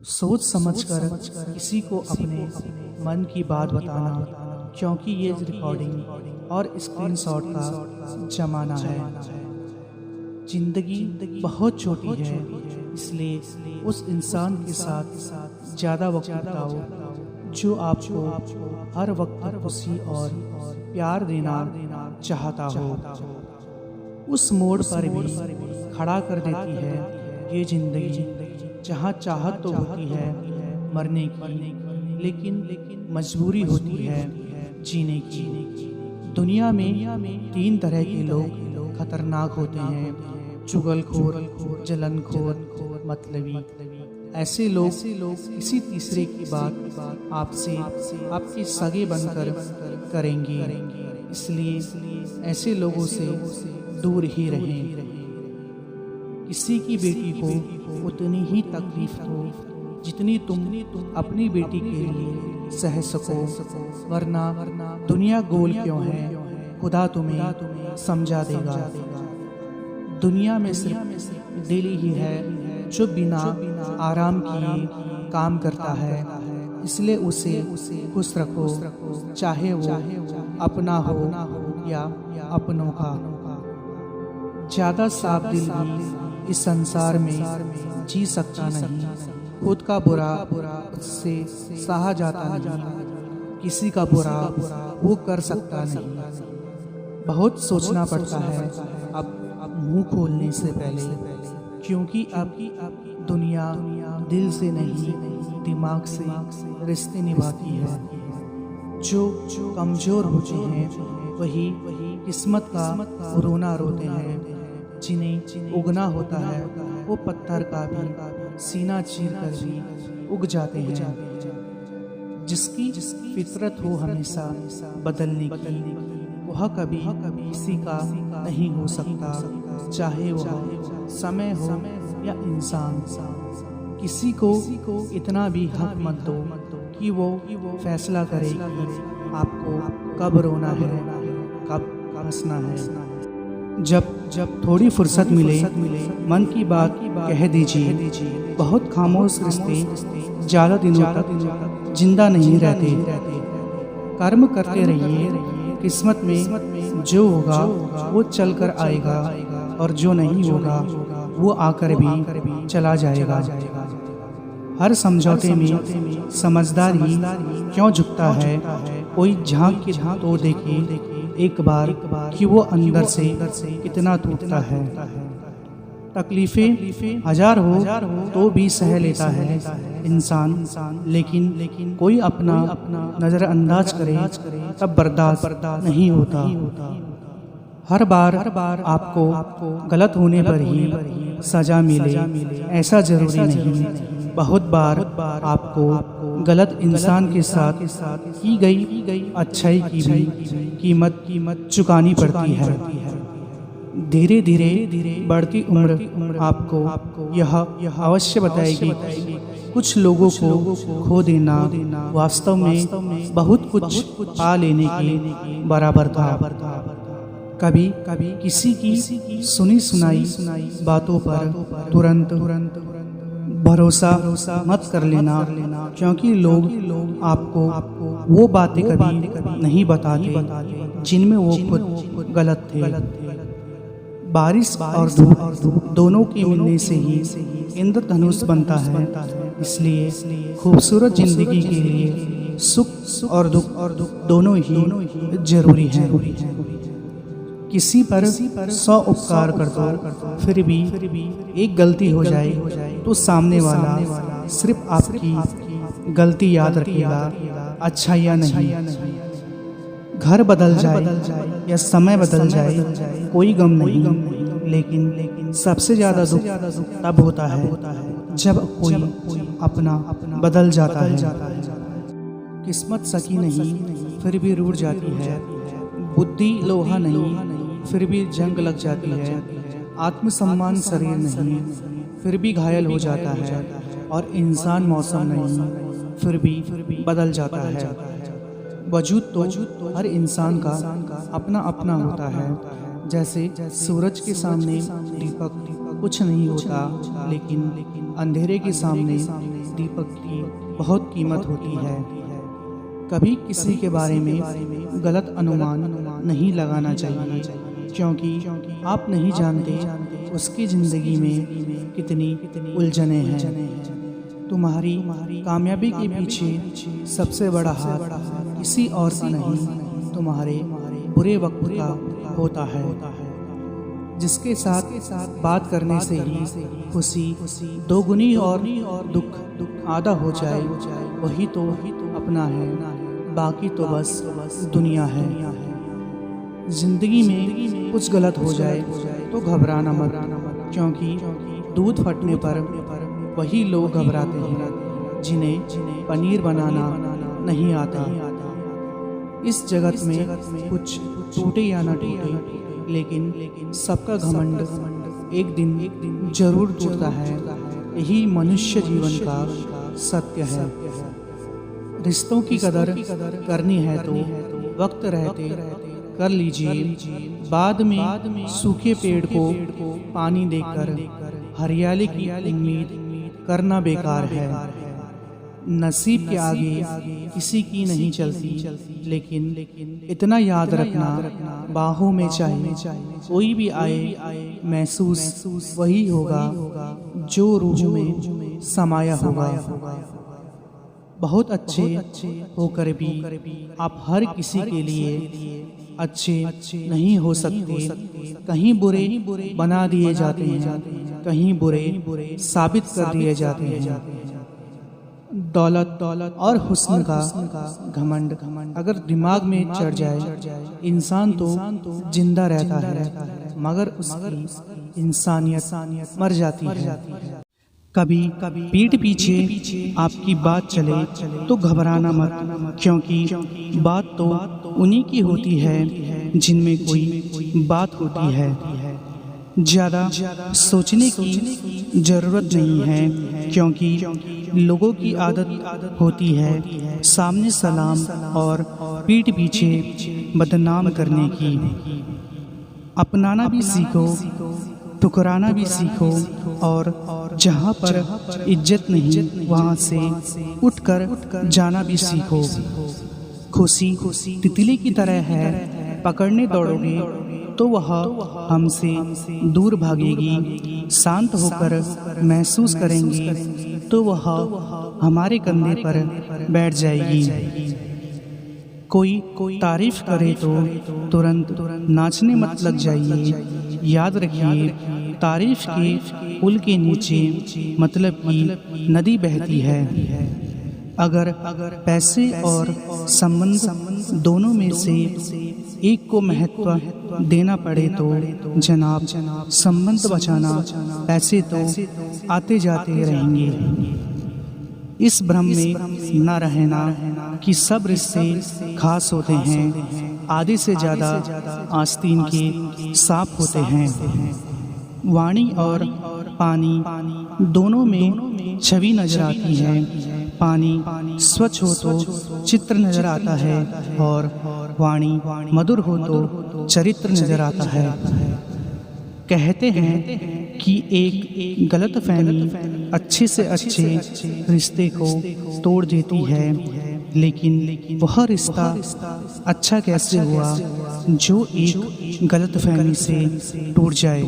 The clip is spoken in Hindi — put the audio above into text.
सोच समझकर किसी को अपने मन की बात बताना, क्योंकि ये रिकॉर्डिंग और स्क्रीनशॉट का ज़माना है। जिंदगी बहुत छोटी है, इसलिए उस इंसान के साथ ज़्यादा वक्त बिताओ जो आपको हर वक्त खुशी और प्यार देना चाहता हो। उस मोड़ पर भी खड़ा कर देती है ये जिंदगी, जहाँ चाहत तो होती है मरने की, लेकिन मजबूरी होती है जीने की। दुनिया में 3 तरह के लोग खतरनाक होते हैं: चुगलखोर, जलनखोर, मतलबी। ऐसे लोग किसी तीसरे की बात आपसे आपके सगे बनकर करेंगे, इसलिए ऐसे लोगों से दूर ही रहें। किसी की बेटी को उतनी ही तकलीफ हो जितनी तुम अपनी बेटी के लिए सह सको, वरना दुनिया गोल क्यों है, खुदा तुम्हें समझा देगा। दुनिया में सिर्फ दिल ही है जो बिना आराम किए काम करता है, इसलिए उसे खुश रखो, चाहे वो अपना हो या अपनों का। ज़्यादा साफ दिल भी इस संसार में जी सकता नहीं, खुद का बुरा उससे सहा जाता नहीं, किसी का बुरा वो कर सकता नहीं। बहुत सोचना पड़ता है अब मुंह खोलने से पहले, क्योंकि अब दुनिया दिल से नहीं दिमाग से रिश्ते निभाती है। जो कमज़ोर होते हैं वही किस्मत का रोना रोते हैं, जिन्हें उगना होता है वो पत्थर का भी सीना चीर कर भी उग जाते हैं। जिसकी फितरत हो हमेशा बदलने की, वह कभी किसी का नहीं हो सकता, चाहे वह समय हो या इंसान। किसी को इतना भी हक मत दो कि वो फैसला करे कि आपको कब रोना है, कब हंसना है। जब थोड़ी फुर्सत मिले मन की बात कह दीजिए। बहुत खामोश रिश्ते ज़्यादा दिनों तक जिंदा नहीं रहते। कर्म करते रहिए, किस्मत में जो होगा वो चल कर आएगा, और जो नहीं होगा वो आकर भी चला जाएगा। हर समझौते में समझदार ही क्यों झुकता है, कोई झांक के तो देखे एक बार कि वो अंदर से कितना टूटता है। तकलीफें हजार हो तो भी सह लेता है इंसान, लेकिन कोई अपना नज़रअंदाज करे तब बर्दाश्त नहीं होता। हर बार आपको गलत होने पर ही सजा मिले ऐसा जरूरी नहीं। बहुत बार आपको गलत इंसान के साथ की गई अच्छाई की भी कीमत चुकानी पड़ती है। धीरे धीरे बढ़ती उम्र आपको यह अवश्य बताएगी कि कुछ लोगों को खो देना वास्तव में बहुत कुछ पा लेने के बराबर था। कभी किसी की सुनी सुनाई बातों पर तुरंत भरोसा मत कर लेना, क्योंकि लोग आपको वो बातें कभी नहीं बताते जिनमें वो खुद गलत थे। बारिश और धूप दोनों के मिलने से ही इंद्रधनुष बनता है, इसलिए खूबसूरत जिंदगी के लिए सुख और दुख दोनों ही जरूरी हैं। किसी पर 100 उपकार कर दो, फिर भी एक गलती हो जाए तो सामने वाला सिर्फ आपकी गलती याद रखेगा, अच्छा या नहीं। घर बदल जाए या समय बदल जाए कोई गम नहीं, लेकिन सबसे ज़्यादा दुख तब होता है जब कोई अपना बदल जाता है। किस्मत सकी नहीं फिर भी रूठ जाती है, बुद्धि लोहा नहीं फिर भी जंग लग जाती है, आत्मसम्मान शरीर नहीं फिर भी घायल हो जाता है, और इंसान मौसम नहीं फिर भी बदल जाता है। वजूद तो हर इंसान का अपना अपना होता है। जैसे सूरज के सामने दीपक कुछ नहीं होता, लेकिन अंधेरे के सामने दीपक की बहुत कीमत होती है। कभी किसी के बारे में गलत अनुमान नहीं लगाना चाहिए, क्योंकि आप नहीं जानते उसकी ज़िंदगी में कितनी उलझनें हैं। तुम्हारी कामयाबी के पीछे सबसे बड़ा हाथ किसी और का नहीं, तुम्हारे बुरे वक्त का होता है। जिसके साथ बात करने से ही खुशी दोगुनी और दुख आधा हो जाए, वही तो अपना है, बाकी तो बस दुनिया है। जिंदगी में कुछ गलत हो जाए तो घबराना मत, क्योंकि दूध फटने पर वही लोग घबराते हैं जिन्हें पनीर बनाना नहीं आता। इस जगत में कुछ टूटे या न टूटे, लेकिन सबका घमंड एक दिन जरूर टूटता है। यही मनुष्य जीवन का सत्य है। रिश्तों की कदर करनी है तो वक्त रहते कर लीजिए। बाद में सूखे पेड़ को पानी देकर हरियाली की उम्मीद करना बेकार है। नसीब के आगे किसी की नहीं चलती, लेकिन इतना याद रखना, बाहों में चाहे कोई भी आए, महसूस वही होगा जो रूह में समाया होगा। बहुत अच्छे होकर भी आप हर किसी के लिए अच्छे नहीं हो सकते। कहीं बुरे बना दिए जाते हैं, कहीं बुरे साबित कर दिए जाते हैं। दौलत और हुस्न का घमंड अगर दिमाग में चढ़ जाए, इंसान तो जिंदा रहता है, मगर उसकी इंसानियत मर जाती है। कभी पीठ पीछे आपकी बात चले तो घबराना मत, क्योंकि बात तो उन्हीं की होती है जिनमें कोई बात होती है। ज़्यादा सोचने की ज़रूरत नहीं है, क्योंकि लोगों की आदत होती है सामने सलाम और पीठ पीछे बदनाम करने की। अपनाना भी सीखो, ठुकराना भी सीखो, और जहाँ पर इज्जत नहीं वहाँ से उठकर जाना भी सीखो। खुशी तितली की तरह है, पकड़ने दौड़ोगे तो वह हमसे दूर भागेगी। शांत होकर महसूस करेंगे तो वह हमारे कंधे पर बैठ जाएगी। कोई तारीफ करे तो तुरंत नाचने मत लग जाइए। याद रखिए, तारीफ के पुल के नीचे मतलब की नदी बहती है। अगर पैसे और संबंध दोनों में से एक को महत्व देना पड़े तो जनाब संबंध बचाना, पैसे तो आते जाते रहेंगे। इस भ्रम में न रहना कि सब रिश्ते खास होते हैं। आधे से ज़्यादा आस्तीन के साफ होते हैं। वाणी और पानी दोनों में छवि नजर आती है। पानी स्वच्छ हो तो चित्र नजर आता है, और वाणी मधुर हो तो चरित्र नजर आता है। कहते हैं कि एक गलतफहमी अच्छे से अच्छे रिश्ते को तोड़ देती है, लेकिन वह रिश्ता अच्छा कैसे हुआ जो एक गलतफहमी से टूट जाए।